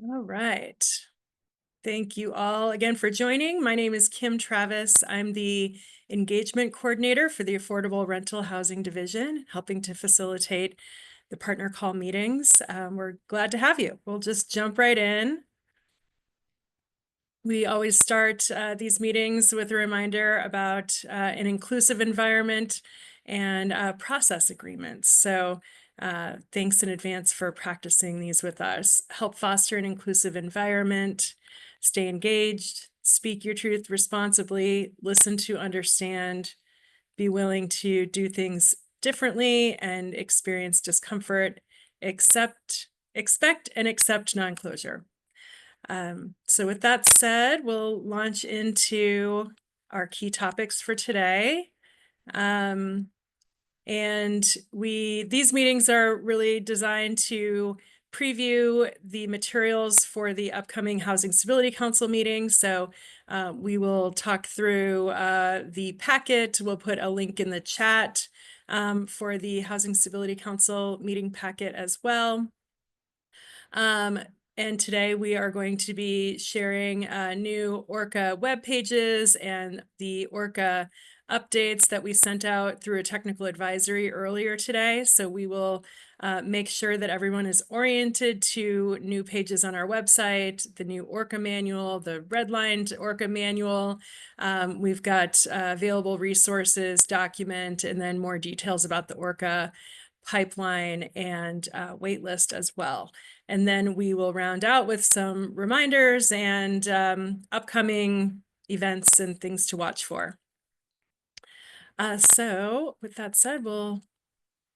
All right. Thank you all again for joining. My name is Kim Travis. I'm the engagement coordinator for the Affordable Rental Housing Division, helping to facilitate the partner call meetings. We're glad to have you. We'll just jump right in. We always start these meetings with a reminder about an inclusive environment and process agreements. So thanks in advance for practicing these with us. Help foster an inclusive environment, stay engaged, speak your truth responsibly, listen to understand, be willing to do things differently and experience discomfort, expect and accept non-closure. So with that said, we'll launch into our key topics for today. And these meetings are really designed to preview the materials for the upcoming Housing Stability Council meeting. So we will talk through the packet. We'll put a link in the chat for the Housing Stability Council meeting packet as well. And today we are going to be sharing new ORCA web pages and the ORCA updates that we sent out through a technical advisory earlier today. So we will make sure that everyone is oriented to new pages on our website, the new ORCA manual, the redlined ORCA manual. We've got available resources, document, and then more details about the ORCA pipeline and waitlist as well. And then we will round out with some reminders and upcoming events and things to watch for. So with that said, we'll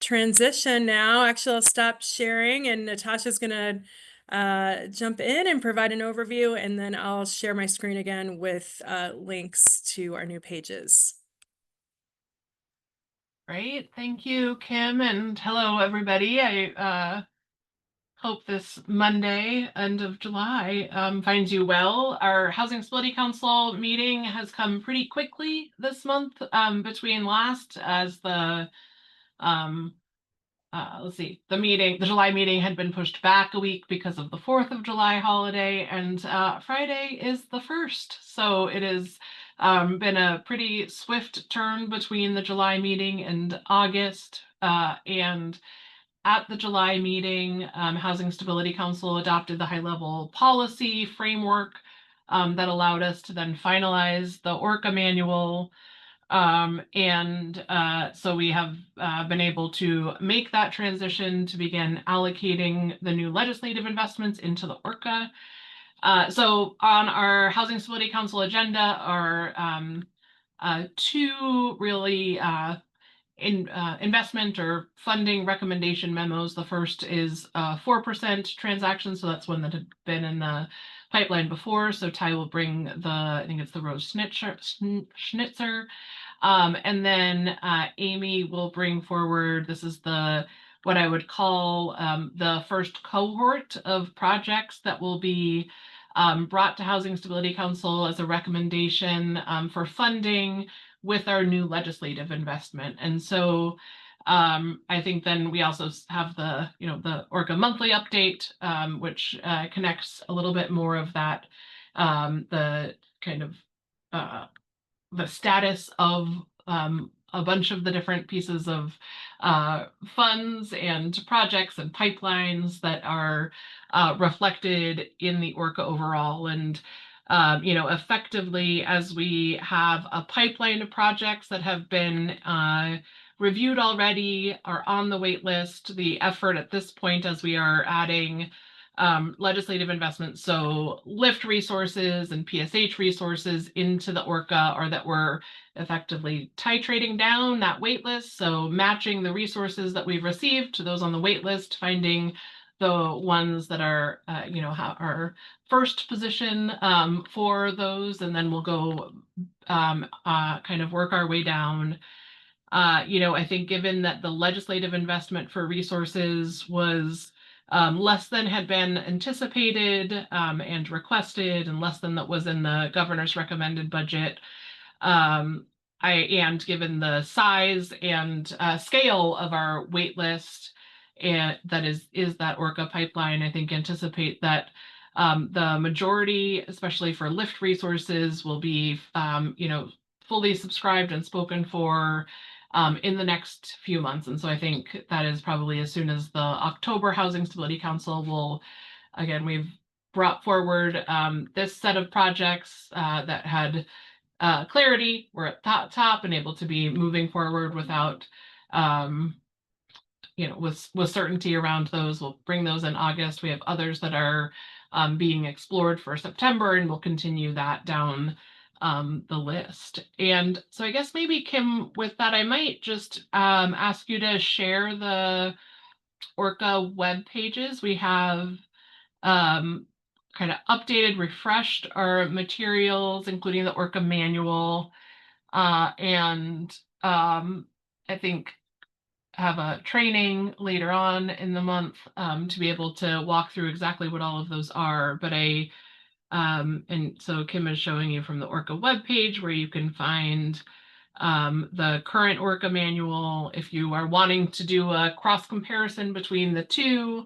transition now. Actually, I'll stop sharing and Natasha's going to jump in and provide an overview, and then I'll share my screen again with links to our new pages. Great. Thank you, Kim, and hello, everybody. I hope this Monday, end of July, finds you well. Our Housing Stability Council meeting has come pretty quickly this month between last as the the July meeting had been pushed back a week because of the 4th of July holiday, and Friday is the 1st. So it has been a pretty swift turn between the July meeting and August. And at the July meeting, Housing Stability Council adopted the high-level policy framework that allowed us to then finalize the ORCA manual. So we have been able to make that transition to begin allocating the new legislative investments into the ORCA. So on our Housing Stability Council agenda are two really investment or funding recommendation memos. The first is 4% transaction, so that's one that had been in the pipeline before. So Ty will bring I think it's the Rose Schnitzer. And then Amy will bring forward, this is what I would call the first cohort of projects that will be brought to Housing Stability Council as a recommendation for funding with our new legislative investment. And so I think then we also have the ORCA monthly update, which connects a little bit more of that, the kind of the status of a bunch of the different pieces of funds and projects and pipelines that are reflected in the ORCA overall. And effectively, as we have a pipeline of projects that have been reviewed already, are on the wait list, the effort at this point as we are adding legislative investments, so LIFT resources and PSH resources into the ORCA, are that we're effectively titrating down that wait list, so matching the resources that we've received to those on the wait list, finding the ones that are our first position for those, and then we'll go kind of work our way down. I think given that the legislative investment for resources was less than had been anticipated and requested, and less than that was in the governor's recommended budget, and given the size and scale of our wait list, and that is that ORCA pipeline, I think anticipate that The majority, especially for lift resources, will be, fully subscribed and spoken for in the next few months. And so I think that is probably as soon as the October Housing Stability Council will, again, we've brought forward this set of projects that had clarity. We're at top and able to be moving forward without, with certainty around those. We'll bring those in August. We have others that are being explored for September, and we'll continue that down the list. And so I guess maybe, Kim, with that, I might just ask you to share the Orca web pages. We have kind of updated, refreshed our materials, including the Orca manual, and I think have a training later on in the month to be able to walk through exactly what all of those are. But and so Kim is showing you from the Orca webpage where you can find the current Orca manual. If you are wanting to do a cross comparison between the two,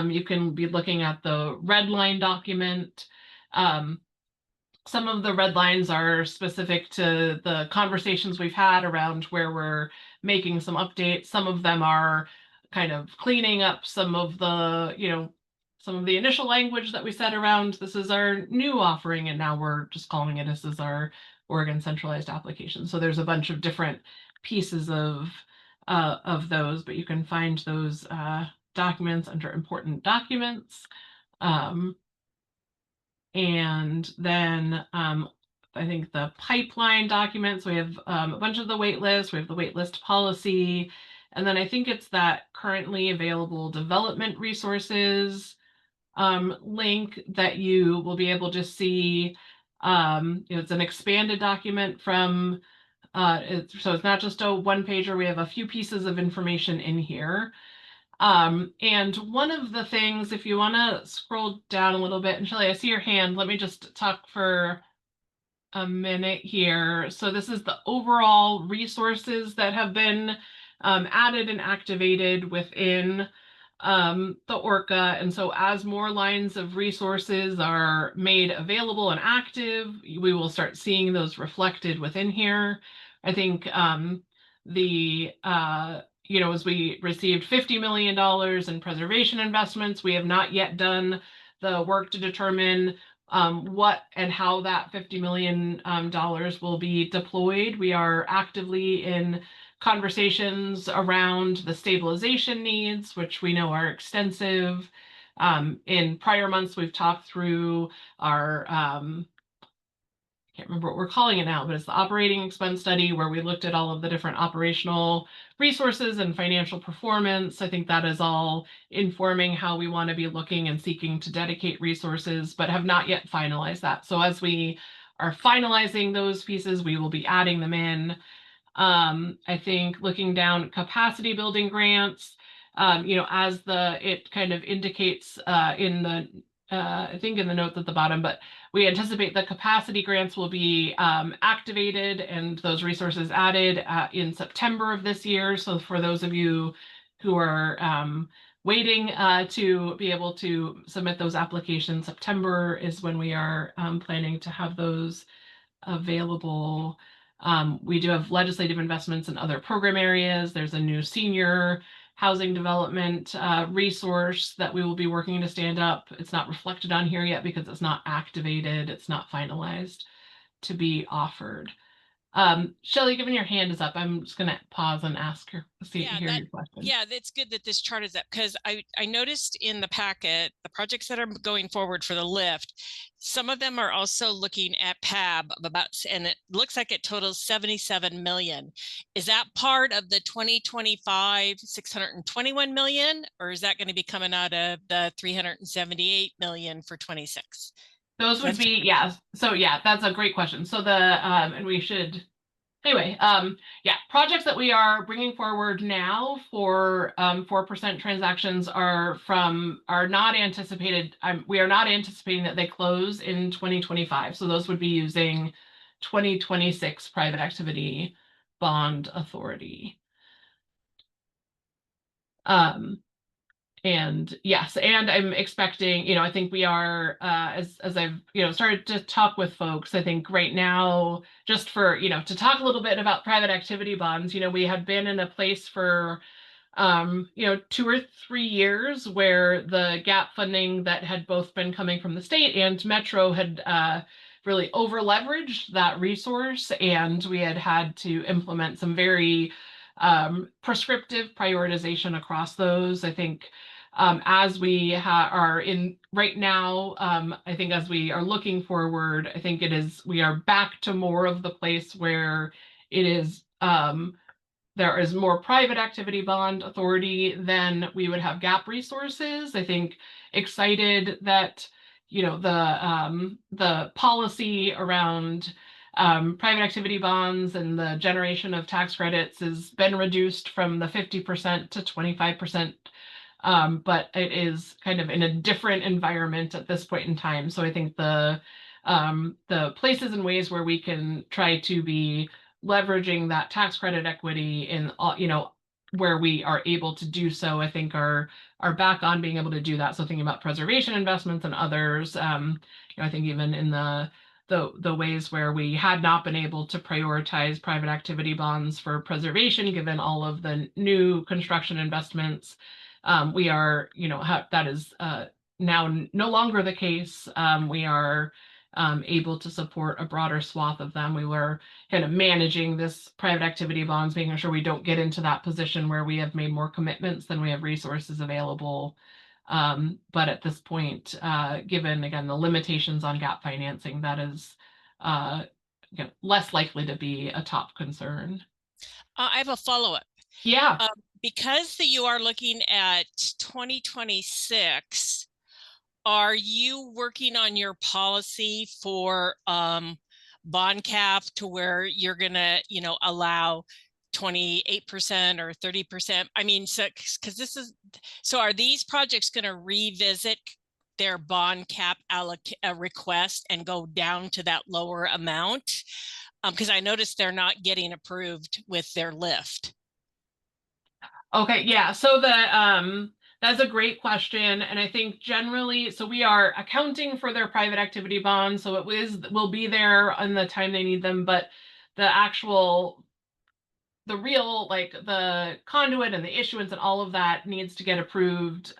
you can be looking at the red line document. Some of the red lines are specific to the conversations we've had around where we're making some updates. Some of them are kind of cleaning up some of the initial language that we said around this is our new offering, and now we're just calling it this is our Oregon centralized application. So there's a bunch of different pieces of those, but you can find those documents under important documents. And then I think the pipeline documents, we have a bunch of the wait list, we have the wait list policy, and then I think it's that currently available development resources link that you will be able to see. It's an expanded document from, so it's not just a one pager, we have a few pieces of information in here. And one of the things, if you want to scroll down a little bit, and Shelley, I see your hand. Let me just talk for a minute here. So this is the overall resources that have been added and activated within the Orca. And so as more lines of resources are made available and active, we will start seeing those reflected within here. I think as we received $50 million in preservation investments, we have not yet done the work to determine what and how that $50 million will be deployed. We are actively in conversations around the stabilization needs, which we know are extensive. In prior months, we've talked through our I can't remember what we're calling it now, but it's the operating expense study where we looked at all of the different operational resources and financial performance. I think that is all informing how we want to be looking and seeking to dedicate resources, but have not yet finalized that. So as we are finalizing those pieces, we will be adding them in. I think looking down capacity building grants, as it kind of indicates in the I think in the notes at the bottom, but we anticipate the capacity grants will be activated and those resources added in September of this year. So for those of you who are waiting to be able to submit those applications, September is when we are planning to have those available. We do have legislative investments in other program areas. There's a new senior housing development resource that we will be working to stand up. It's not reflected on here yet because it's not activated. It's not finalized to be offered. Shelley, given your hand is up, I'm just going to pause and hear your question. Yeah, that's good that this chart is up because I noticed in the packet, the projects that are going forward for the lift, some of them are also looking at PAB and it looks like it totals 77 million. Is that part of the 2025 621 million, or is that going to be coming out of the 378 million for 26? Those would be, yeah. So yeah, that's a great question. So and we should, anyway, projects that we are bringing forward now for 4% transactions are not anticipated. We are not anticipating that they close in 2025. So those would be using 2026 private activity bond authority. And yes, and I'm expecting, I think we are, as I've, started to talk with folks, I think right now, just for, to talk a little bit about private activity bonds, we had been in a place for 2 or 3 years where the gap funding that had both been coming from the state and Metro had really over leveraged that resource. And we had to implement some very prescriptive prioritization across those. I think as we are in right now, I think as we are looking forward, I think we are back to more of the place where it is there is more private activity bond authority than we would have gap resources. I think excited that the policy around private activity bonds and the generation of tax credits has been reduced from the 50% to 25%. But it is kind of in a different environment at this point in time. So I think the places and ways where we can try to be leveraging that tax credit equity in where we are able to do so, I think are back on being able to do that. So thinking about preservation investments and others, I think even in the ways where we had not been able to prioritize private activity bonds for preservation, given all of the new construction investments, we are, that is now no longer the case. We are able to support a broader swath of them. We were kind of managing this private activity bonds, making sure we don't get into that position where we have made more commitments than we have resources available. But at this point, given again the limitations on gap financing, that is less likely to be a top concern. I have a follow-up. Yeah. Because you are looking at 2026, are you working on your policy for bond cap to where you're gonna, allow 28% or 30%? I mean, so because are these projects gonna revisit their bond cap request and go down to that lower amount? Because I noticed they're not getting approved with their lift. Okay, yeah. So that's a great question. And I think generally, so we are accounting for their private activity bonds. So will be there on the time they need them, but the real, like the conduit and the issuance and all of that needs to get approved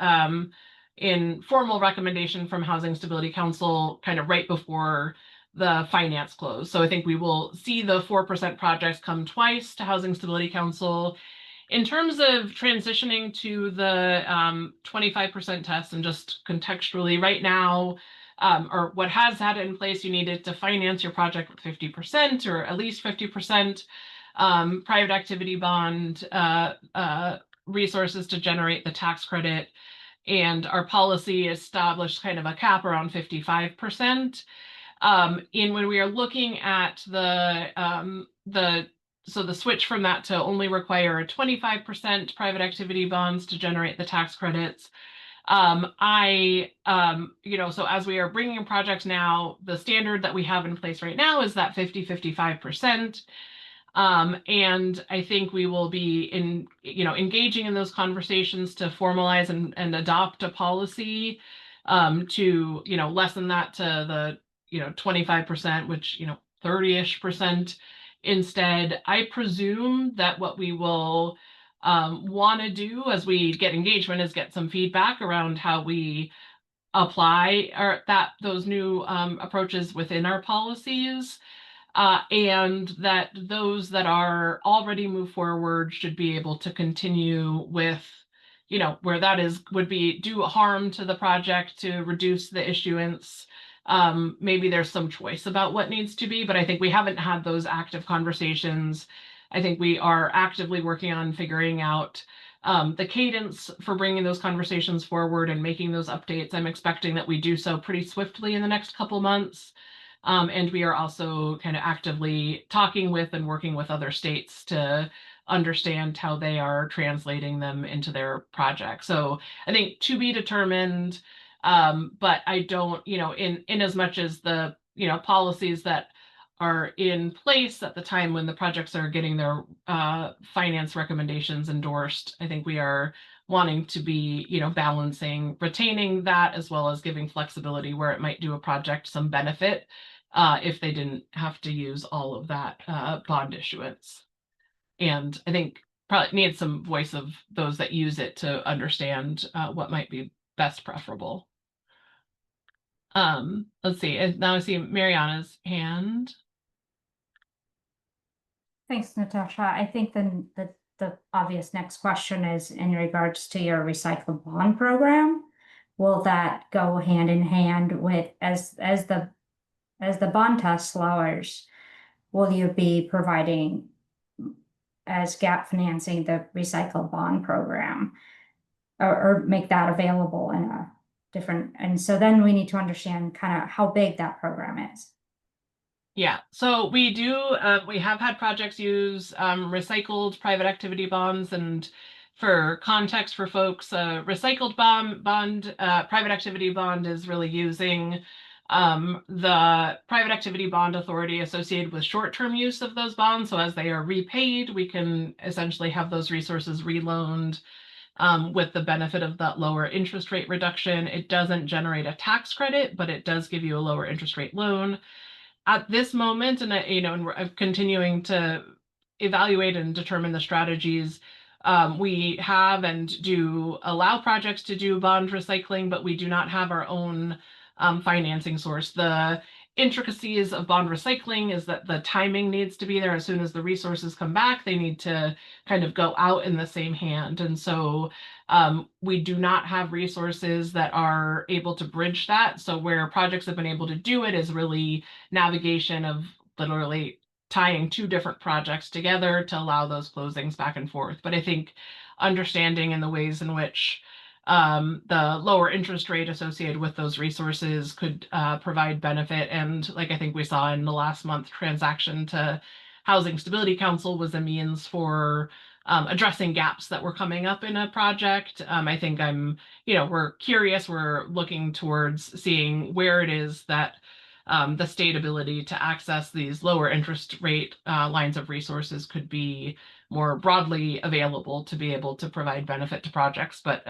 in formal recommendation from Housing Stability Council kind of right before the finance close. So I think we will see the 4% projects come twice to Housing Stability Council. In terms of transitioning to the 25% test, and just contextually right now, or what has had it in place, you needed to finance your project with 50% or at least 50% private activity bond resources to generate the tax credit. And our policy established kind of a cap around 55%. When we are looking at so the switch from that to only require a 25% private activity bonds to generate the tax credits. So as we are bringing in projects now, the standard that we have in place right now is that 55%. And I think we will be engaging in those conversations to formalize and adopt a policy to, lessen that to the, 25%, which, 30-ish% instead. I presume that what we will want to do as we get engagement is get some feedback around how we apply those new approaches within our policies. And that those that are already moved forward should be able to continue with, where that would do harm to the project to reduce the issuance. Maybe there's some choice about what needs to be, but I think we haven't had those active conversations. I think we are actively working on figuring out the cadence for bringing those conversations forward and making those updates. I'm expecting that we do so pretty swiftly in the next couple months. And we are also kind of actively talking with and working with other states to understand how they are translating them into their projects. So I think to be determined, but I don't, in as much as the, policies that are in place at the time when the projects are getting their finance recommendations endorsed, I think we are wanting to be, balancing, retaining that as well as giving flexibility where it might do a project some benefit if they didn't have to use all of that bond issuance. And I think probably need some voice of those that use it to understand what might be best preferable. Let's see. And now I see Mariana's hand. Thanks, Natasha. I think then the obvious next question is in regards to your recycled bond program. Will that go hand in hand with as the bond test lowers? Will you be providing as gap financing the recycled bond program, or make that available in a different? And so then we need to understand kind of how big that program is. Yeah, so we do, we have had projects use recycled private activity bonds. And for context for folks, recycled bond, private activity bond is really using the private activity bond authority associated with short-term use of those bonds. So as they are repaid, we can essentially have those resources reloaned with the benefit of that lower interest rate reduction. It doesn't generate a tax credit, but it does give you a lower interest rate loan. At this moment, and and we're continuing to evaluate and determine the strategies, we have and do allow projects to do bond recycling, but we do not have our own financing source. The intricacies of bond recycling is that the timing needs to be there. As soon as the resources come back, they need to kind of go out in the same hand. And so we do not have resources that are able to bridge that. So where projects have been able to do it is really navigation of literally tying two different projects together to allow those closings back and forth. But I think understanding in the ways in which the lower interest rate associated with those resources could provide benefit. And like I think we saw in the last month transaction to Housing Stability Council was a means for addressing gaps that were coming up in a project. I think we're curious, we're looking towards seeing where it is that the state ability to access these lower interest rate lines of resources could be more broadly available to be able to provide benefit to projects. But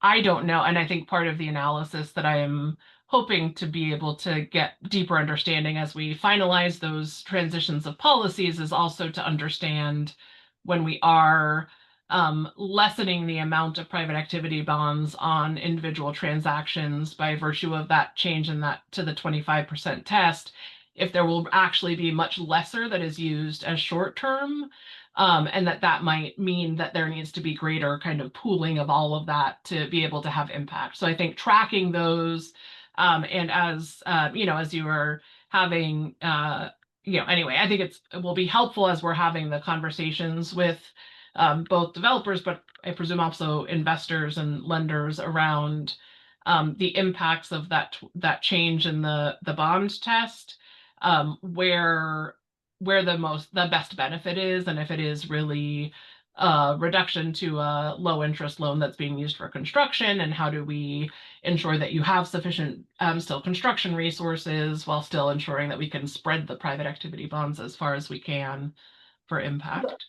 I don't know. And I think part of the analysis that I am hoping to be able to get deeper understanding as we finalize those transitions of policies is also to understand when we are lessening the amount of private activity bonds on individual transactions by virtue of that change in that to the 25% test, if there will actually be much lesser that is used as short term. And that might mean that there needs to be greater kind of pooling of all of that to be able to have impact. So I think tracking those and as as you are having anyway, I think it will be helpful as we're having the conversations with both developers, but I presume also investors and lenders around the impacts of that change in the bond test, where the best benefit is, and if it is really a reduction to a low interest loan that's being used for construction, and how do we ensure that you have sufficient still construction resources while still ensuring that we can spread the private activity bonds as far as we can for impact.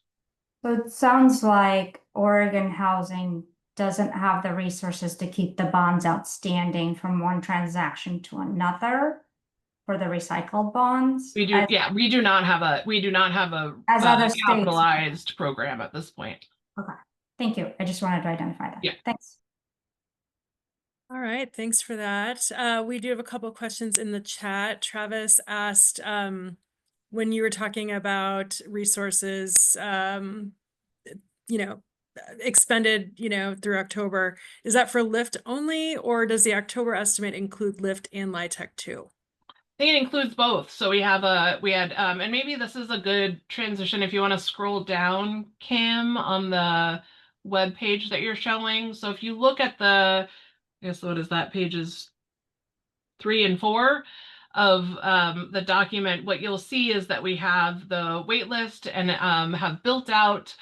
So it sounds like Oregon Housing doesn't have the resources to keep the bonds outstanding from one transaction to another for the recycled bonds. We do, we do not have a as other states capitalized program at this point. Okay, thank you. I just wanted to identify that. Yeah. Thanks. All right, thanks for that. We do have a couple questions in the chat. Travis asked, when you were talking about resources, expended, through October, is that for LIFT only, or does the October estimate include LIFT and LIHTC too? I think it includes both. So we had, and maybe this is a good transition if you want to scroll down, Kim, on the web page that you're showing. So if you look at I guess what is that, pages 3 and 4 of the document, what you'll see is that we have the wait list and have built out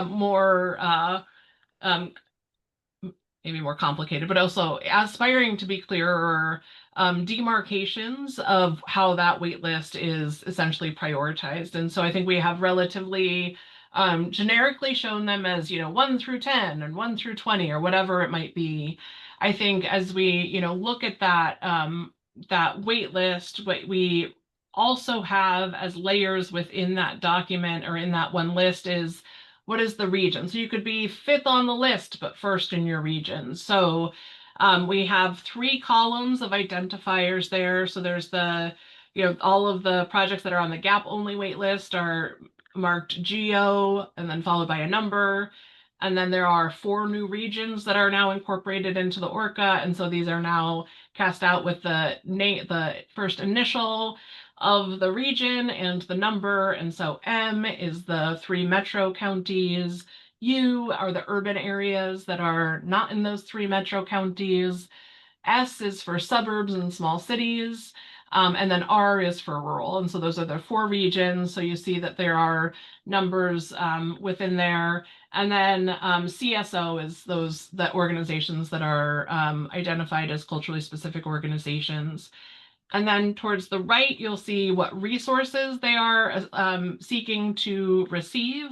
more maybe more complicated, but also aspiring to be clearer demarcations of how that wait list is essentially prioritized. And so I think we have relatively generically shown them as, 1 through 10 and 1 through 20 or whatever it might be. I think as we, look at that, that wait list, what we also have as layers within that document or in that one list is what is the region. So you could be 5th on the list, but 1st in your region. So we have 3 columns of identifiers there. So there's the, all of the projects that are on the gap only wait list are marked geo and then followed by a number. And then there are 4 new regions that are now incorporated into the ORCA. And so these are now cast out with the name, the first initial of the region and the number. And so M is the 3 metro counties. U are the urban areas that are not in those 3 metro counties. S is for suburbs and small cities. And then R is for rural. And so those are the 4 regions. So you see that there are numbers within there. And then CSO is the organizations that are identified as culturally specific organizations. And then towards the right, you'll see what resources they are seeking to receive.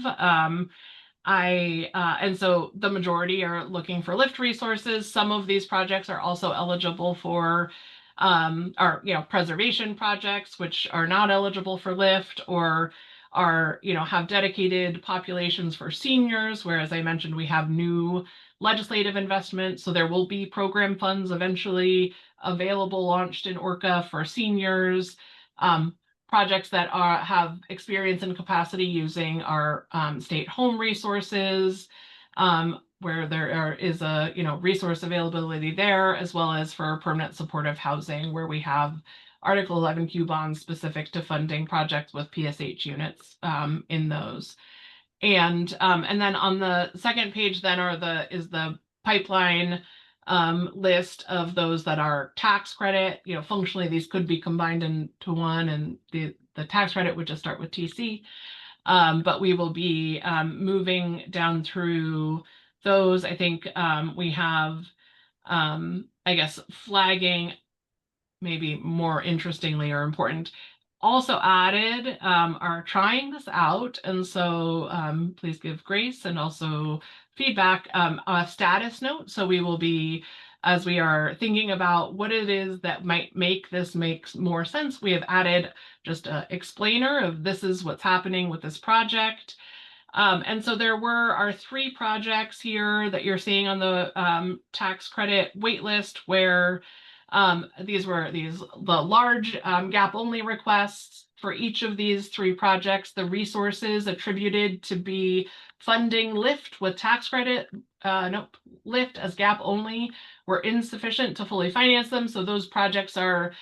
And so the majority are looking for lift resources. Some of these projects are also eligible for preservation projects, which are not eligible for lift, or are, have dedicated populations for seniors, where, as I mentioned, we have new legislative investment. So there will be program funds eventually available, launched in ORCA for seniors. Projects that have experience and capacity using our state home resources, where there is a resource availability there, as well as for permanent supportive housing, where we have Article 11Q bonds specific to funding projects with PSH units in those. And then on the second page then is the pipeline list of those that are tax credit. Functionally these could be combined into one, and the tax credit would just start with TC. But we will be moving down through those. I think we have, I guess, flagging maybe more interestingly or important, also added are trying this out. And so please give grace and also feedback, a status note. So we will be, as we are thinking about what it is that might make this make more sense, we have added just an explainer of this is what's happening with this project. And so there were our 3 projects here that you're seeing on the tax credit waitlist, where these were the large gap only requests. For each of these 3 projects, the resources attributed to be funding lift with tax credit, lift as gap only, were insufficient to fully finance them. So those projects are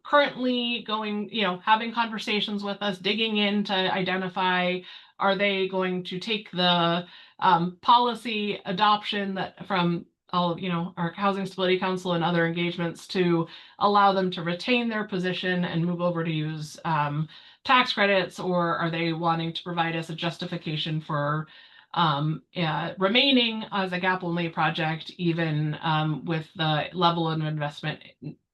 currently going, having conversations with us, digging in to identify, are they going to take the policy adoption that from all, our Housing Stability Council and other engagements to allow them to retain their position and move over to use tax credits, or are they wanting to provide us a justification for remaining as a gap only project, even with the level of investment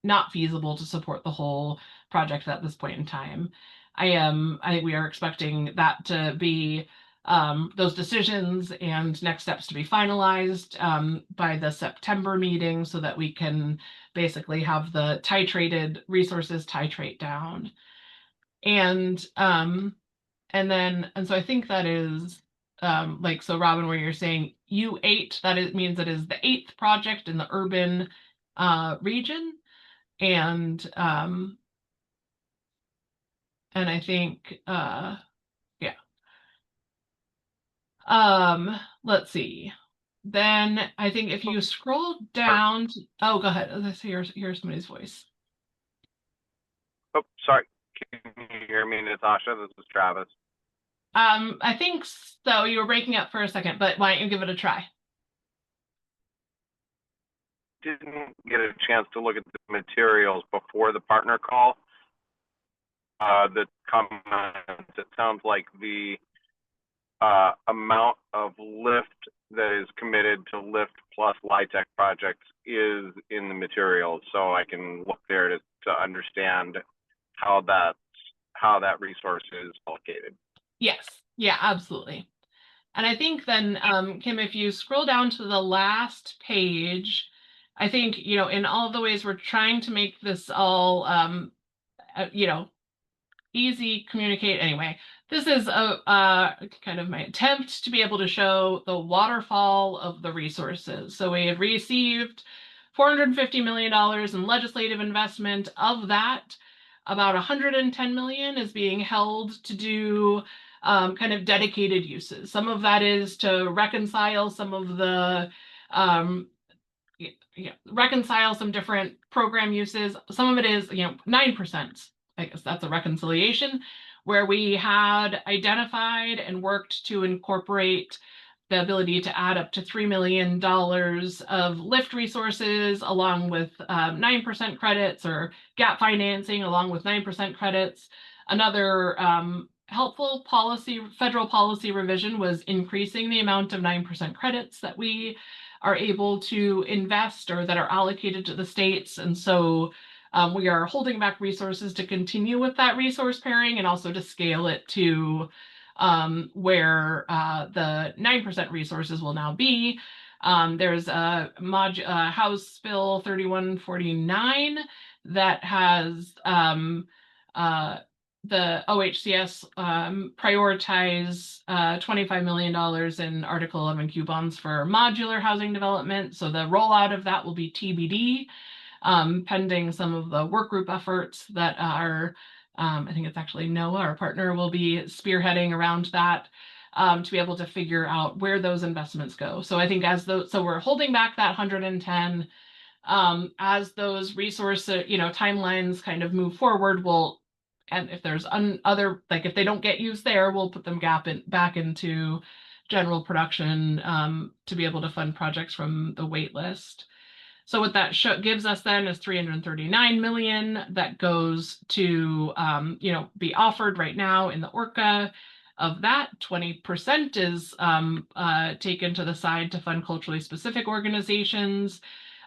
not feasible to support the whole project at this point in time. I think we are expecting that to be those decisions and next steps to be finalized by the September meeting, so that we can basically have the titrated resources titrate down. And so I think that is so Robin, where you're saying U8, that it means it is the 8th project in the urban region. And I think let's see. Then I think if you scroll down oh, go ahead. Let's hear somebody's voice. Oh, sorry. Can you hear me, Natasha? This is Travis. I think so. You were breaking up for a second, but why don't you give it a try? Didn't get a chance to look at the materials before the partner call. The comments, it sounds like the amount of lift that is committed to lift plus LIHTC projects is in the materials, so I can look there to understand how that resource is allocated. Yes, Yeah, absolutely. And I think then, Kim, if you scroll down to the last page, I think, in all of the ways we're trying to make this all, easy communicate anyway. This is a kind of my attempt to be able to show the waterfall of the resources. So we had received $450 million in legislative investment. Of that, about 110 million is being held to do kind of dedicated uses. Some of that is to reconcile some of the reconcile some different program uses. Some of it is 9%. I guess that's a reconciliation where we had identified and worked to incorporate the ability to add up to $3 million of lift resources along with 9% credits, or gap financing along with 9% credits. Another helpful federal policy revision was increasing the amount of 9% credits that we are able to invest or that are allocated to the states. And so we are holding back resources to continue with that resource pairing and also to scale it to where the 9% resources will now be. There's a House Bill 3149 that has the OHCS prioritize $25 million in Article 11Q bonds for modular housing development. So the rollout of that will be TBD, pending some of the work group efforts that are, I think it's actually Noah, our partner, will be spearheading around that. To be able to figure out where those investments go. So I think so we're holding back that 110. As those resource, timelines kind of move forward, and if there's if they don't get used there, we'll put them back into general production to be able to fund projects from the wait list. So what that gives us then is 339 million that goes to be offered right now in the ORCA. Of that, 20% is taken to the side to fund culturally specific organizations.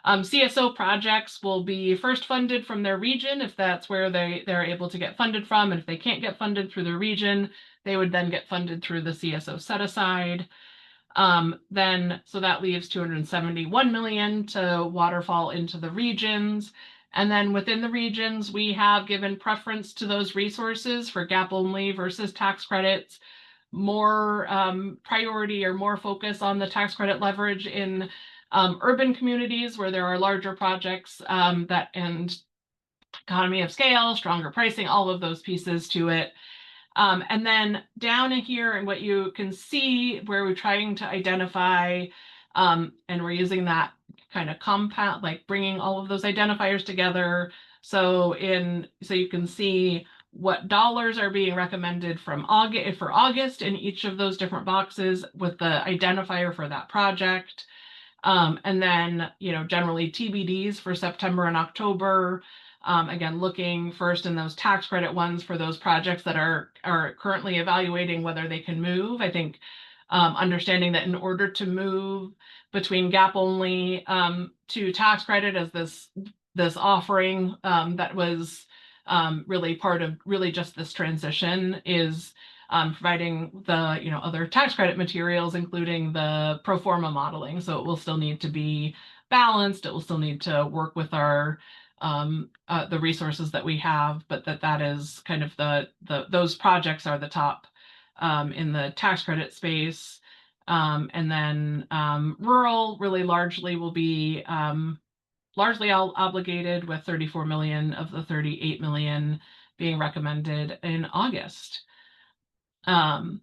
CSO projects will be first funded from their region if that's where they're able to get funded from. And if they can't get funded through their region, they would then get funded through the CSO set aside. So that leaves 271 million to waterfall into the regions. And then within the regions, we have given preference to those resources for gap only versus tax credits, more priority or more focus on the tax credit leverage in urban communities where there are larger projects and economy of scale, stronger pricing, all of those pieces to it. And then down in here, and what you can see where we're trying to identify, and we're using that kind of compound, like bringing all of those identifiers together. So you can see what dollars are being recommended for August in each of those different boxes with the identifier for that project. And then, generally TBDs for September and October. Again, looking first in those tax credit ones for those projects that are currently evaluating whether they can move. I think understanding that in order to move between gap only to tax credit as this offering that was really part of really just this transition is providing the other tax credit materials, including the pro forma modeling. So it will still need to be balanced. It will still need to work with our the resources that we have, but that is kind of those projects are the top in the tax credit space. And then rural really largely will be largely all obligated, with 34 million of the 38 million being recommended in August. And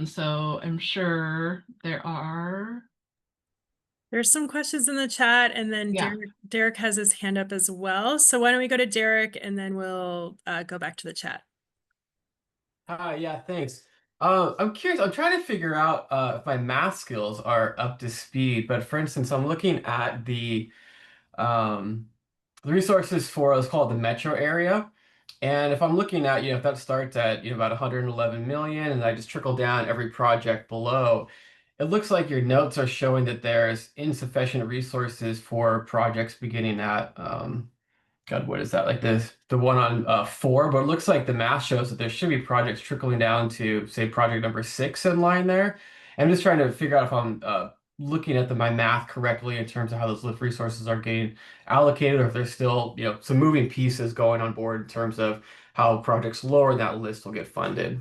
so I'm sure There's some questions in the chat, and then Yeah. Derek has his hand up as well. So why don't we go to Derek and then we'll go back to the chat. Yeah, thanks. I'm curious. I'm trying to figure out if my math skills are up to speed. But for instance, I'm looking at the resources for, let's call it the metro area. And if I'm looking at, if that starts at, about 111 million, and I just trickle down every project below, it looks like your notes are showing that there's insufficient resources for projects beginning at God, what is that? Like the one on 4, but it looks like the math shows that there should be projects trickling down to, say, project number 6 in line there. I'm just trying to figure out if I'm looking at my math correctly in terms of how those lift resources are getting allocated, or if there's still, some moving pieces going on board in terms of how projects lower in that list will get funded.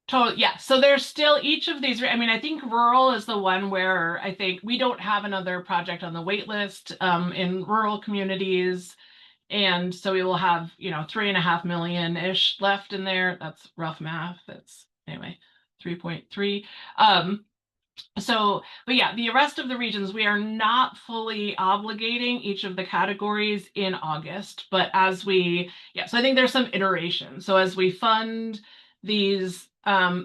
Totally, yeah. So there's still each of these. I mean, I think rural is the one where I think we don't have another project on the wait list in rural communities. And so we will have, 3.5 million-ish left in there. That's rough math. That's anyway, 3.3. But yeah, the rest of the regions, we are not fully obligating each of the categories in August, but so I think there's some iteration. So as we fund these,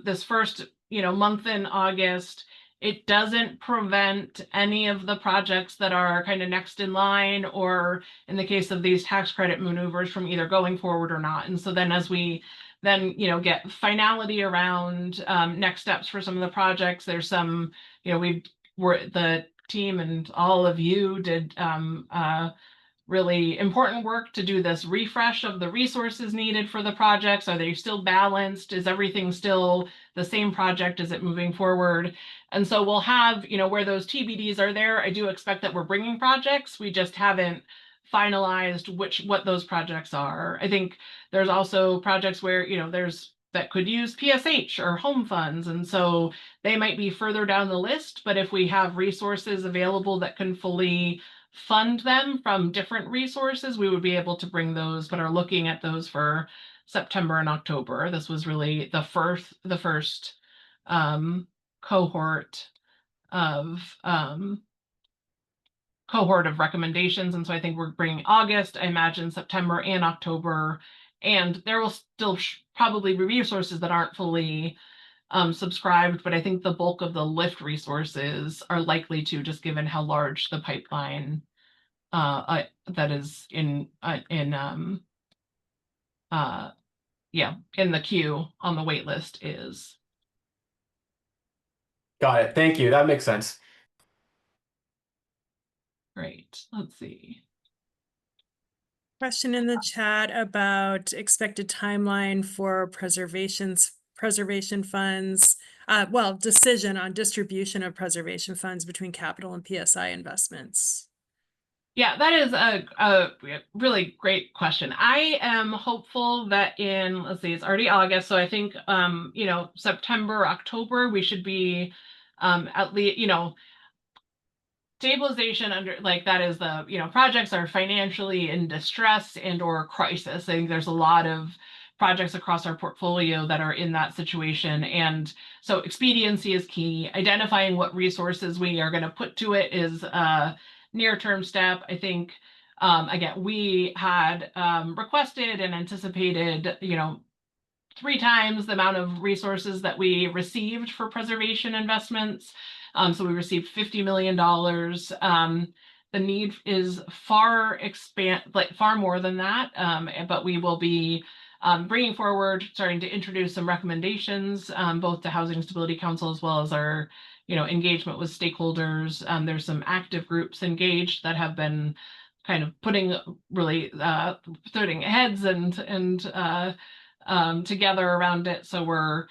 this first, month in August, it doesn't prevent any of the projects that are kind of next in line, or in the case of these tax credit maneuvers, from either going forward or not. And so then as we get finality around next steps for some of the projects, there's some, the team and all of you did really important work to do this refresh of the resources needed for the projects. Are they still balanced? Is everything still the same project? Is it moving forward? And so we'll have, where those TBDs are there, I do expect that we're bringing projects. We just haven't finalized what those projects are. I think there's also projects where, that could use PSH or home funds. And so they might be further down the list, but if we have resources available that can fully fund them from different resources, we would be able to bring those, but are looking at those for September and October. This was really the first cohort of recommendations. And so I think we're bringing August, I imagine September and October, and there will still probably be resources that aren't fully subscribed, but I think the bulk of the lift resources are likely to, just given how large the pipeline that is in the queue on the wait list is. Got it. Thank you. That makes sense. Great. Let's see. Question in the chat about expected timeline for preservation funds. Decision on distribution of preservation funds between capital and PSI investments. Yeah, that is a really great question. I am hopeful that let's see, it's already August, so I think September, October, we should be at least, stabilization under, like, that is the, projects are financially in distress and or crisis. I think there's a lot of projects across our portfolio that are in that situation. And so expediency is key. Identifying what resources we are going to put to it is a near-term step. I think, again, we had requested and anticipated, 3 times the amount of resources that we received for preservation investments. So we received $50 million. The need is far more than that, but we will be bringing forward, starting to introduce some recommendations, both to Housing Stability Council as well as our, engagement with stakeholders. There's some active groups engaged that have been kind of putting really putting heads and together around it. So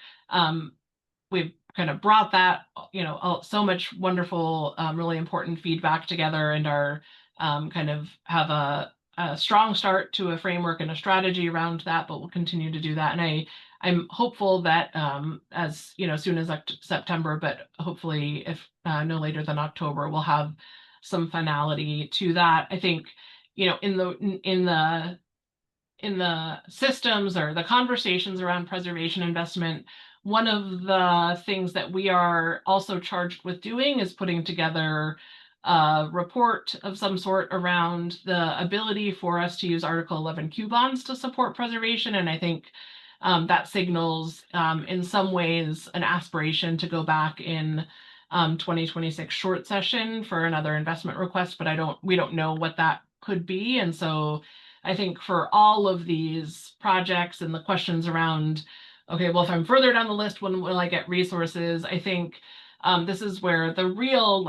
we've kind of brought that, so much wonderful, really important feedback together, and are kind of have a strong start to a framework and a strategy around that, but we'll continue to do that. And I'm hopeful that as soon as September, but hopefully if no later than October, we'll have some finality to that. I think, in the systems or the conversations around preservation investment, one of the things that we are also charged with doing is putting together a report of some sort around the ability for us to use Article 11Q bonds to support preservation. And I think that signals in some ways an aspiration to go back in 2026 short session for another investment request, but we don't know what that could be. And so I think for all of these projects and the questions around, okay, well, if I'm further down the list, when will I get resources? I think this is where the real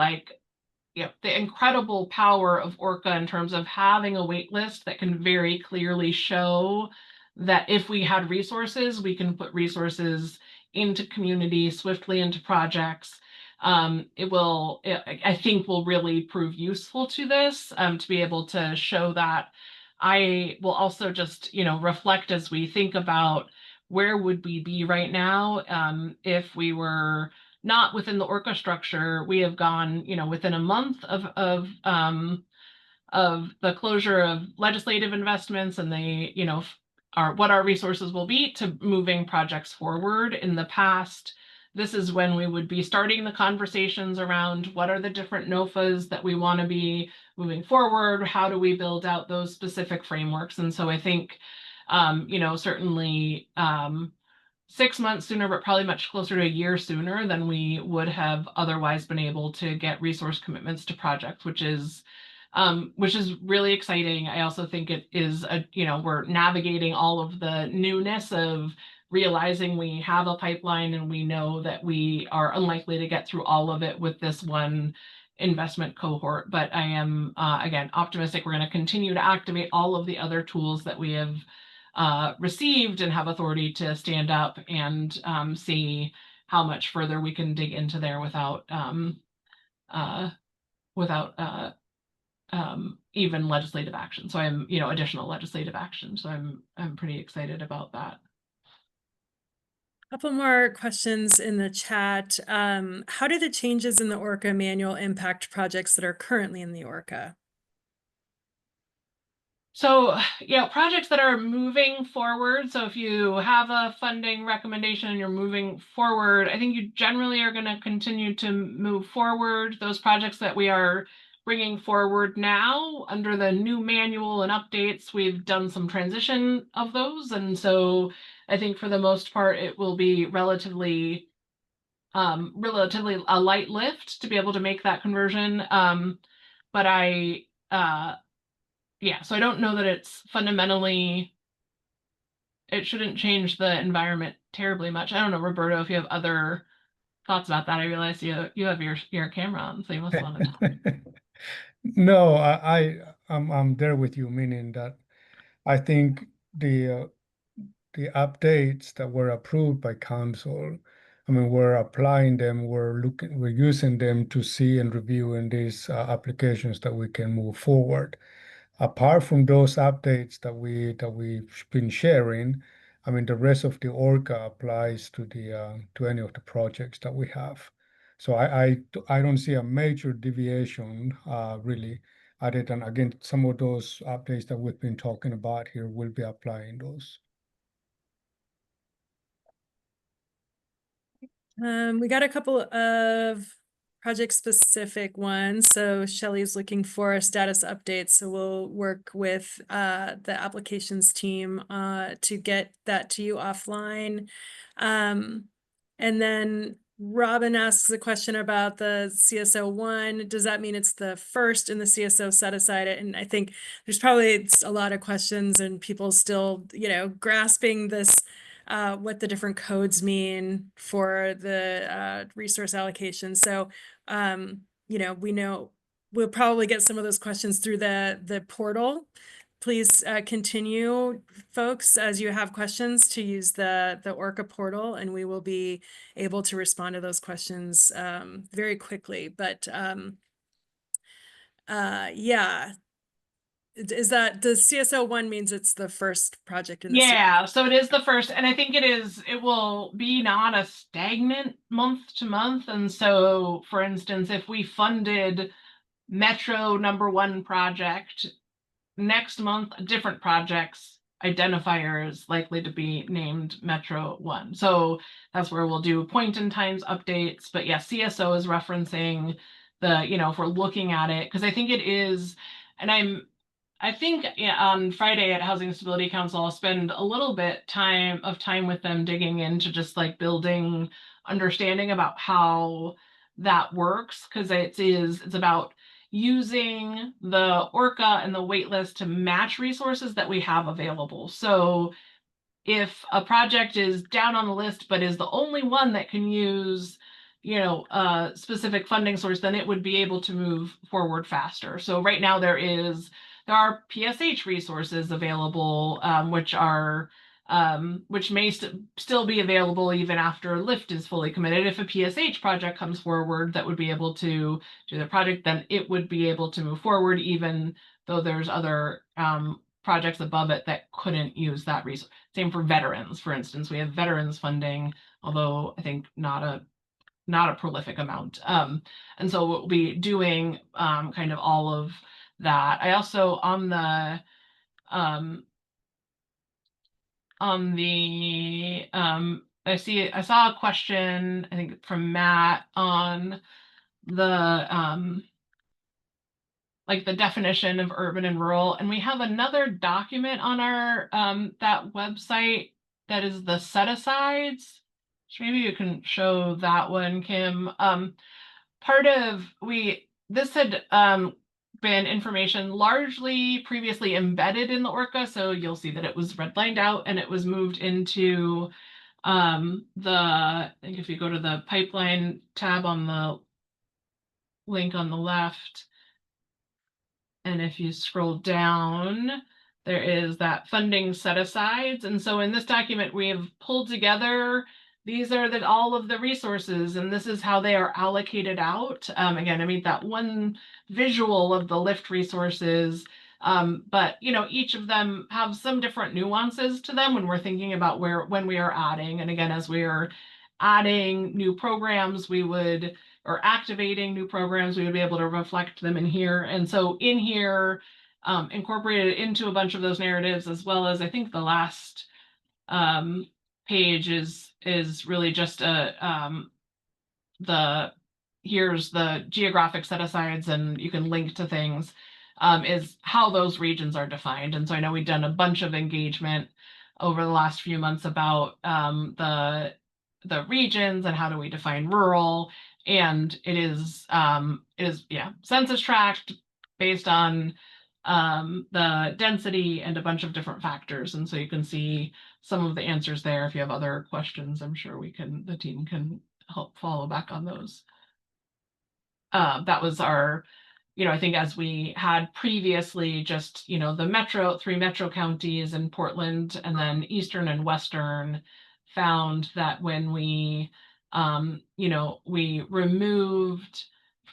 the incredible power of Orca in terms of having a wait list that can very clearly show that if we had resources, we can put resources into community, swiftly into projects. I think will really prove useful to this, to be able to show that. I will also just, reflect as we think about where would we be right now, if we were not within the Orca structure. We have gone, within a month of the closure of legislative investments and what our resources will be to moving projects forward. In the past, this is when we would be starting the conversations around what are the different NOFAs that we want to be moving forward, how do we build out those specific frameworks. And so I think, certainly 6 months sooner, but probably much closer to a year sooner than we would have otherwise been able to get resource commitments to projects, which is really exciting. I also think it is we're navigating all of the newness of realizing we have a pipeline, and we know that we are unlikely to get through all of it with this one investment cohort. But I am, again, optimistic we're going to continue to activate all of the other tools that we have received and have authority to stand up and see how much further we can dig into there without even legislative action. So I'm, additional legislative action. So I'm pretty excited about that. Couple more questions in the chat. How do the changes in the Orca manual impact projects that are currently in the Orca? So, projects that are moving forward. So if you have a funding recommendation and you're moving forward, I think you generally are going to continue to move forward. Those projects that we are bringing forward now under the new manual and updates, we've done some transition of those. And so I think for the most part, it will be relatively a light lift to be able to make that conversion. But so I don't know that it's fundamentally, it shouldn't change the environment terribly much. I don't know, Roberto, if you have other thoughts about that. I realize you have your camera on, so you must want to talk. No, I'm there with you, meaning that I think the updates that were approved by council, I mean, we're applying them, we're using them to see and review in these applications that we can move forward. Apart from those updates that we've been sharing, I mean, the rest of the Orca applies to to any of the projects that we have. So I don't see a major deviation really, other than, again, some of those updates that we've been talking about here will be applying those. We got a couple of project-specific ones. So Shelley's looking for status updates. So we'll work with the applications team to get that to you offline. And then Robin asks a question about the CSO1. Does that mean it's the first in the CSO set aside? And I think there's probably a lot of questions and people still, grasping this, what the different codes mean for the resource allocation. So, we know we'll probably get some of those questions through the portal. Please continue, folks, as you have questions, to use the Orca portal, and we will be able to respond to those questions very quickly. But yeah. Is that the CSO1 means it's the first project in the Yeah, so it is the first, and I think it will be not a stagnant month to month. And so, for instance, if we funded Metro #1 project, next month, a different project's identifier is likely to be named Metro 1. So that's where we'll do point in times updates. But yeah, CSO is referencing the, if we're looking at it, because I think it is, and I think on Friday at Housing Stability Council, I'll spend a little bit time with them digging into just like building understanding about how that works, because it's about using the Orca and the waitlist to match resources that we have available. So if a project is down on the list but is the only one that can use specific funding source, then it would be able to move forward faster. So right now there are PSH resources available, which may still be available even after LIFT is fully committed. If a PSH project comes forward that would be able to do the project, then it would be able to move forward, even though there's other projects above it that couldn't use that resource. Same for veterans, for instance. We have veterans funding, although I think not a prolific amount. And so we'll be doing kind of all of that. I also I saw a question, I think from Matt, on the like the definition of urban and rural, and we have another document on our that website that is the set asides. So maybe you can show that one, Kim. This had been information largely previously embedded in the ORCA, so you'll see that it was redlined out and it was moved into I think if you go to the pipeline tab on the link on the left, and if you scroll down, there is that funding set asides. And so in this document, we have pulled together, these are all of the resources, and this is how they are allocated out. Again, I mean, that one visual of the LIFT resources, but each of them have some different nuances to them when we're thinking about when we are adding. And again, as we are adding new programs, or activating new programs, we would be able to reflect them in here. And so in here, incorporated into a bunch of those narratives, as well as I think the last page is really just here's the geographic set asides, and you can link to things, is how those regions are defined. And so I know we've done a bunch of engagement over the last few months about the regions and how do we define rural. And it is census tract based on the density and a bunch of different factors. And so you can see some of the answers there. If you have other questions, I'm sure the team can help follow back on those. That was our, I think as we had previously, just, the 3 metro counties in Portland, and then Eastern and Western, found that when we removed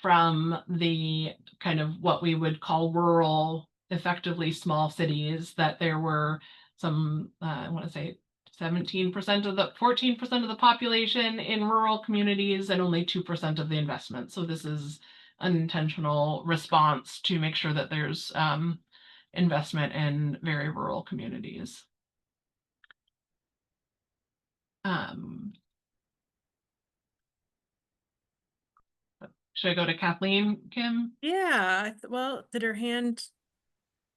from the kind of what we would call rural, effectively small cities, that there were some, I want to say 14% of the population in rural communities, and only 2% of the investment. So this is an intentional response to make sure that there's investment in very rural communities. Should I go to Kathleen, Kim? Yeah, well, did her hand?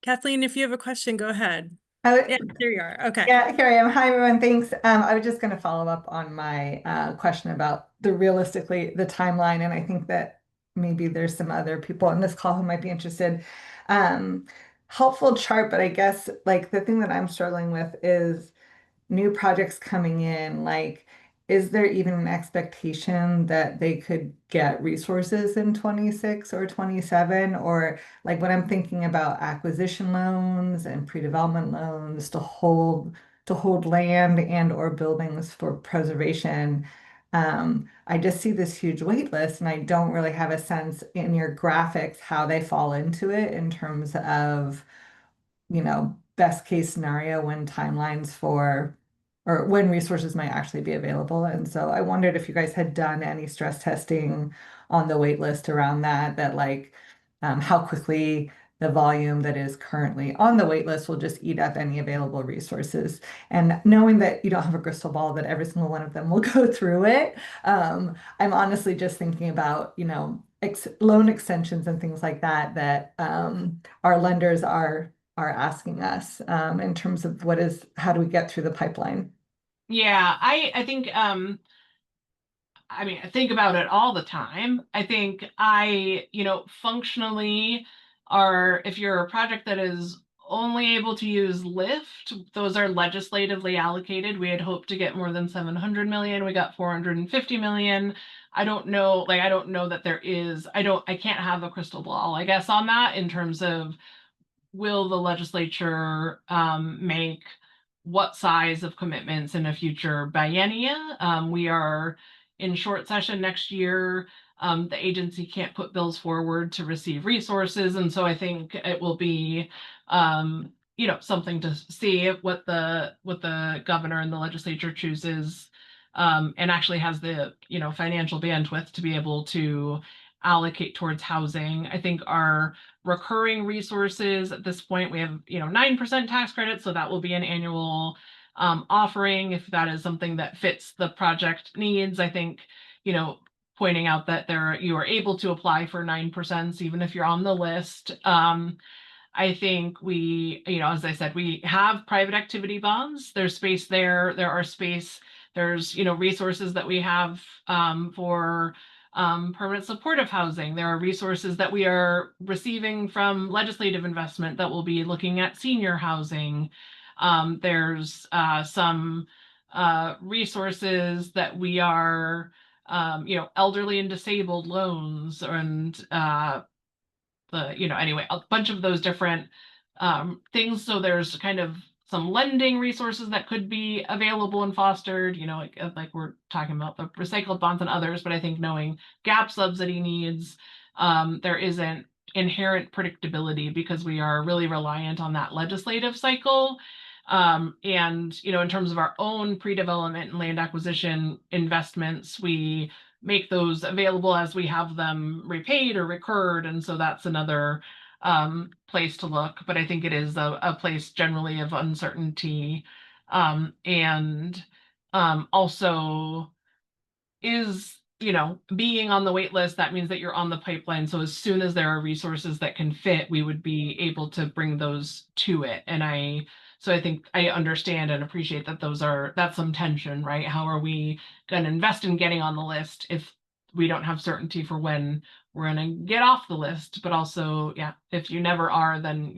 Kathleen, if you have a question, go ahead. Yeah, there you are. Okay. Yeah, here I am. Hi, everyone. Thanks. I was just going to follow up on my question about the timeline, and I think that maybe there's some other people on this call who might be interested. Helpful chart, but I guess like the thing that I'm struggling with is new projects coming in. Like, is there even an expectation that they could get resources in 26 or 27? Or like when I'm thinking about acquisition loans and pre-development loans to hold land and or buildings for preservation, I just see this huge wait list, and I don't really have a sense in your graphics how they fall into it in terms of, best case scenario when timelines for or when resources might actually be available. And so I wondered if you guys had done any stress testing on the wait list around that like how quickly the volume that is currently on the wait list will just eat up any available resources. And knowing that you don't have a crystal ball that every single one of them will go through it, I'm honestly just thinking about, loan extensions and things like that our lenders are asking us in terms of how do we get through the pipeline? Yeah, I think I think about it all the time. I think functionally if you're a project that is only able to use lift. Those are legislatively allocated. We had hoped to get more than 700 million. We got 450 million. I don't know, I don't know that there is, I can't have a crystal ball, I guess, on that in terms of will the legislature make what size of commitments in a future biennia. We are in short session next year. The agency can't put bills forward to receive resources. And so I think it will be, something to see what the governor and the legislature chooses, and actually has the, financial bandwidth to be able to allocate towards housing. I think our recurring resources at this point, we have, 9% tax credit. So that will be an annual offering if that is something that fits the project needs. I think, pointing out that you are able to apply for 9% even if you're on the list. I think we, as I said, we have private activity bonds. There's space there. There's, resources that we have for permanent supportive housing. There are resources that we are receiving from legislative investment that will be looking at senior housing. There's some resources that we are, elderly and disabled loans and anyway, a bunch of those different things. So there's kind of some lending resources that could be available and fostered, like we're talking about the recycled bonds and others, but I think knowing gap subsidy needs, there isn't inherent predictability because we are really reliant on that legislative cycle. And, in terms of our own pre-development and land acquisition investments, we make those available as we have them repaid or recurred. And so that's another place to look. But I think it is a place generally of uncertainty. And also is, being on the wait list, that means that you're on the pipeline. So as soon as there are resources that can fit, we would be able to bring those to it. And so I think I understand and appreciate that that's some tension, right? How are we going to invest in getting on the list if we don't have certainty for when we're going to get off the list? But also, yeah, if you never are, then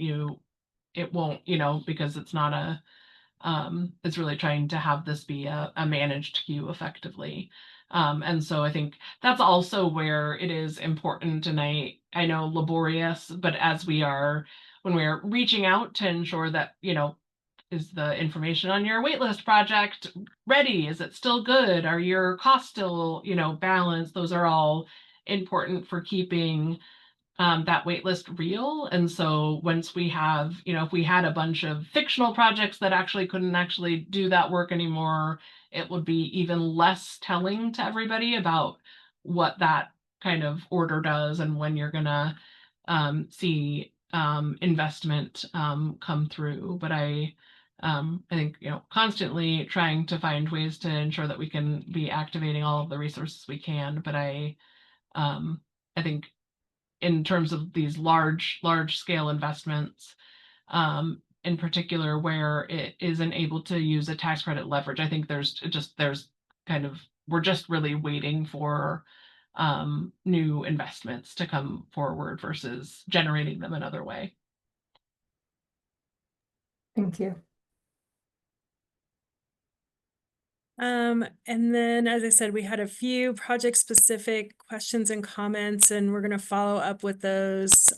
it won't, because it's not it's really trying to have this be a managed queue effectively. And so I think that's also where it is important, and I know laborious, but when we are reaching out to ensure that, is the information on your waitlist project ready? Is it still good? Are your costs still, balanced? Those are all important for keeping that waitlist real. And so once we have, if we had a bunch of fictional projects that actually couldn't actually do that work anymore, it would be even less telling to everybody about what that kind of order does and when you're gonna see investment come through. But I think, constantly trying to find ways to ensure that we can be activating all of the resources we can. But I think in terms of these large scale investments, in particular where it isn't able to use a tax credit leverage, I think we're just really waiting for new investments to come forward versus generating them another way. Thank you. And then, as I said, we had a few project specific questions and comments, and we're going to follow up with those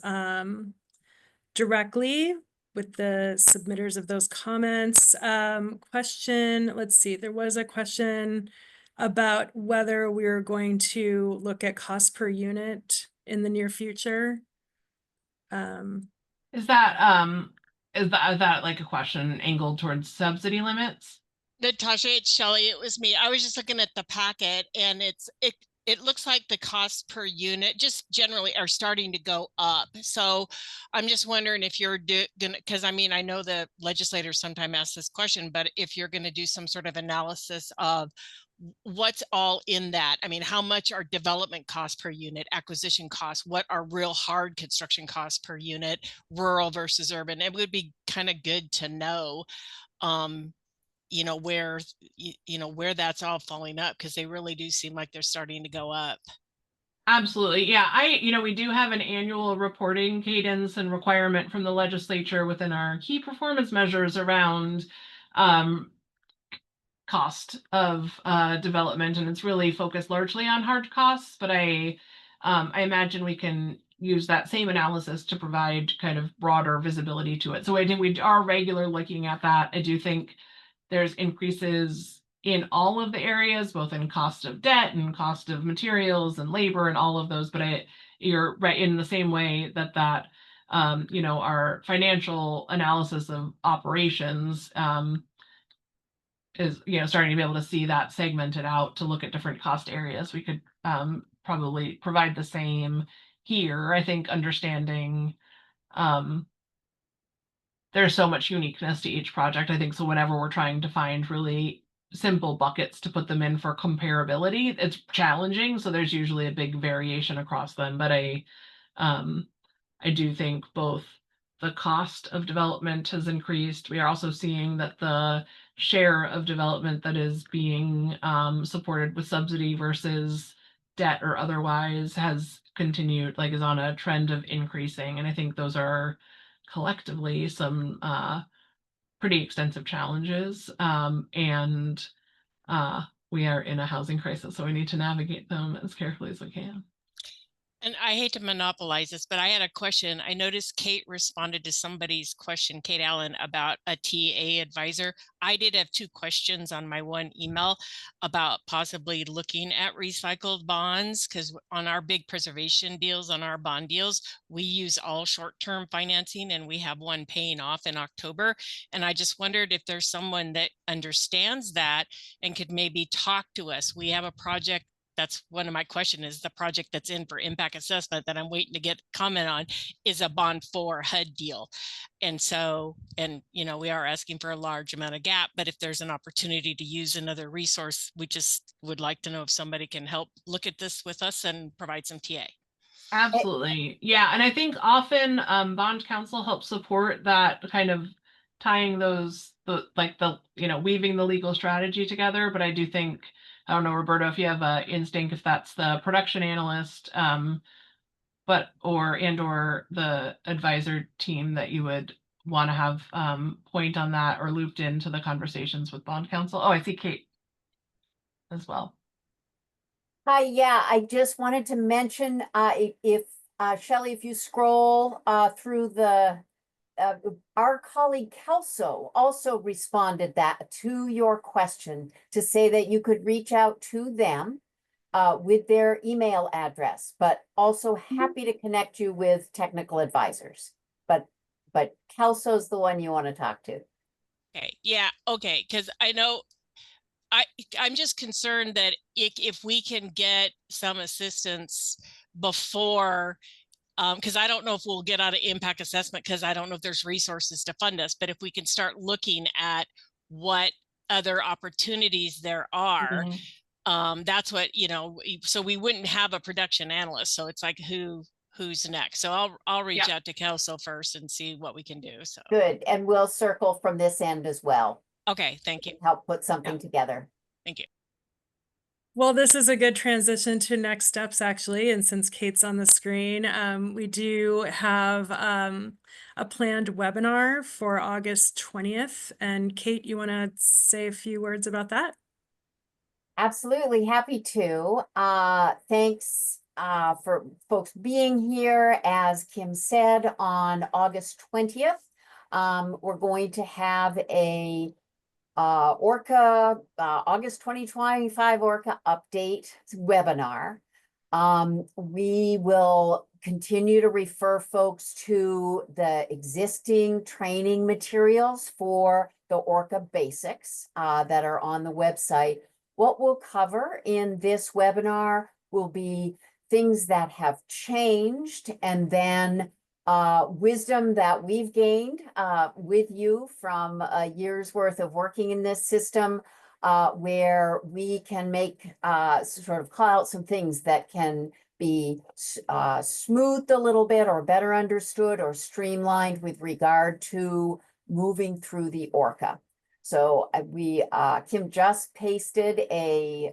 directly with the submitters of those comments. Let's see, there was a question about whether we're going to look at cost per unit in the near future. Is that like a question angled towards subsidy limits? Natasha, it's Shelley. It was me. I was just looking at the packet, and it looks like the cost per unit just generally are starting to go up. So I'm just wondering if you're gonna, because I know the legislators sometimes ask this question, but if you're going to do some sort of analysis of what's all in that. How much are development costs per unit, acquisition costs, what are real hard construction costs per unit, rural versus urban? It would be kind of good to know where that's all falling up, because they really do seem like they're starting to go up. Absolutely. Yeah. We do have an annual reporting cadence and requirement from the legislature within our key performance measures around cost of development, and it's really focused largely on hard costs, but I imagine we can use that same analysis to provide kind of broader visibility to it. So I think we are regularly looking at that. I do think there's increases in all of the areas, both in cost of debt and cost of materials and labor and all of those, but you're right in the same way that our financial analysis of operations is starting to be able to see that segmented out to look at different cost areas. We could probably provide the same here. I think understanding there's so much uniqueness to each project. I think so whenever we're trying to find really simple buckets to put them in for comparability, it's challenging. So there's usually a big variation across them. But I do think both the cost of development has increased. We are also seeing that the share of development that is being supported with subsidy versus debt or otherwise has continued, is on a trend of increasing. And I think those are collectively some pretty extensive challenges. And we are in a housing crisis, so we need to navigate them as carefully as we can. And I hate to monopolize this, but I had a question. I noticed Kate responded to somebody's question, Kate Allen, about a TA advisor. I did have 2 questions on my one email about possibly looking at recycled bonds, because on our big preservation deals, on our bond deals, we use all short-term financing, and we have one paying off in October. And I just wondered if there's someone that understands that and could maybe talk to us. We have a project. That's one of my questions, is the project that's in for impact assessment that I'm waiting to get comment on is a bond for HUD deal. And so, we are asking for a large amount of gap, but if there's an opportunity to use another resource, we just would like to know if somebody can help look at this with us and provide some TA. Absolutely. Yeah. And I think often bond counsel helps support that kind of tying those, weaving the legal strategy together. But I do think, I don't know, Roberto, if you have an instinct, if that's the production analyst, or the advisor team that you would want to have point on that or looped into the conversations with bond counsel. Oh, I see Kate as well. Hi, yeah, I just wanted to mention, if Shelley, if you scroll through the, our colleague Kelso also responded to your question to say that you could reach out to them with their email address, but also happy to connect you with technical advisors. But Kelso's the one you want to talk to. Okay, yeah, okay, because I know I'm just concerned that if we can get some assistance before, because I don't know if we'll get out of impact assessment, because I don't know if there's resources to fund us, but if we can start looking at what other opportunities there are, that's what, so we wouldn't have a production analyst. So it's like who's next. So I'll reach out to Kelso first and see what we can do. So good, and we'll circle from this end as well. Okay, thank you. Help put something together. Thank you. Well, this is a good transition to next steps, actually. And since Kate's on the screen, we do have a planned webinar for August 20th. And Kate, you want to say a few words about that? Absolutely, happy to. Thanks for folks being here. As Kim said, on August 20th, we're going to have a Orca August 2025 Orca update webinar. We will continue to refer folks to the existing training materials for the Orca basics that are on the website. What we'll cover in this webinar will be things that have changed, and then wisdom that we've gained with you from a year's worth of working in this system, where we can make sort of call out some things that can be smoothed a little bit or better understood or streamlined with regard to moving through the Orca. So Kim just pasted a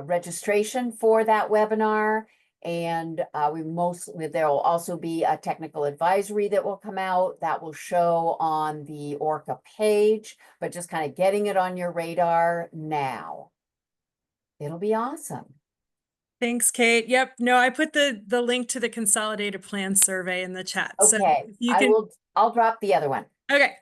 registration for that webinar. And there will also be a technical advisory that will come out that will show on the Orca page, but just kind of getting it on your radar now. It'll be awesome. Thanks, Kate. Yep. No, I put the link to the consolidated plan survey in the chat. So Okay, if you can, I'll drop the other one. okay.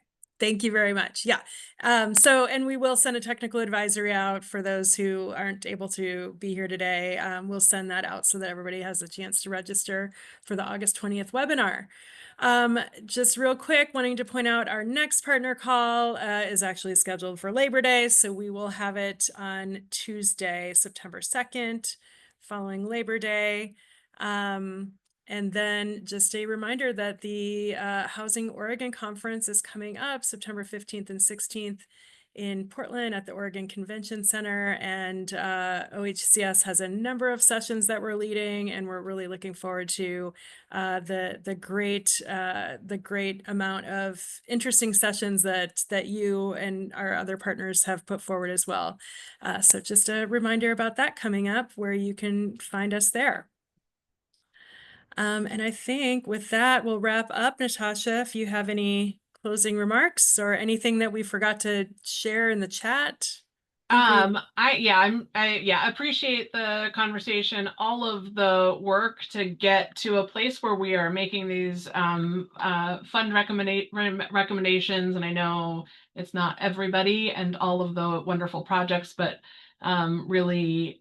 Thank you very much. Yeah. And we will send a technical advisory out for those who aren't able to be here today. We'll send that out so that everybody has a chance to register for the August 20th webinar. Just real quick, wanting to point out our next partner call is actually scheduled for Labor Day. So we will have it on Tuesday, September 2nd, following Labor Day. And then just a reminder that the Housing Oregon Conference is coming up September 15th and 16th in Portland at the Oregon Convention Center. And OHCS has a number of sessions that we're leading, and we're really looking forward to the great amount of interesting sessions that you and our other partners have put forward as well. So just a reminder about that coming up, where you can find us there. And I think with that, we'll wrap up. Natasha, if you have any closing remarks or anything that we forgot to share in the chat. I appreciate the conversation, all of the work to get to a place where we are making these fund recommendations. And I know it's not everybody and all of the wonderful projects, but really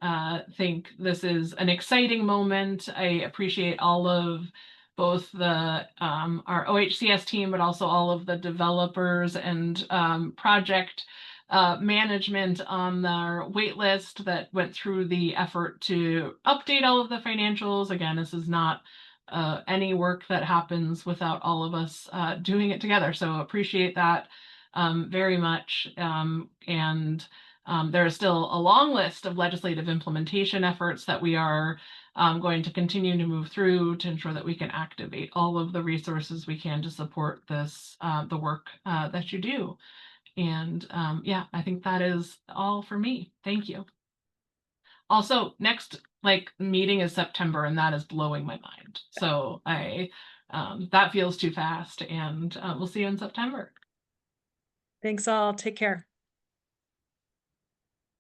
think this is an exciting moment. I appreciate all of both the our OHCS team, but also all of the developers and project management on their wait list that went through the effort to update all of the financials. Again, this is not any work that happens without all of us doing it together. So appreciate that very much. There is still a long list of legislative implementation efforts that we are going to continue to move through to ensure that we can activate all of the resources we can to support this, the work that you do. And I think that is all for me. Thank you. Also, next meeting is September, and that is blowing my mind. So that feels too fast, and we'll see you in September. Thanks all. Take care.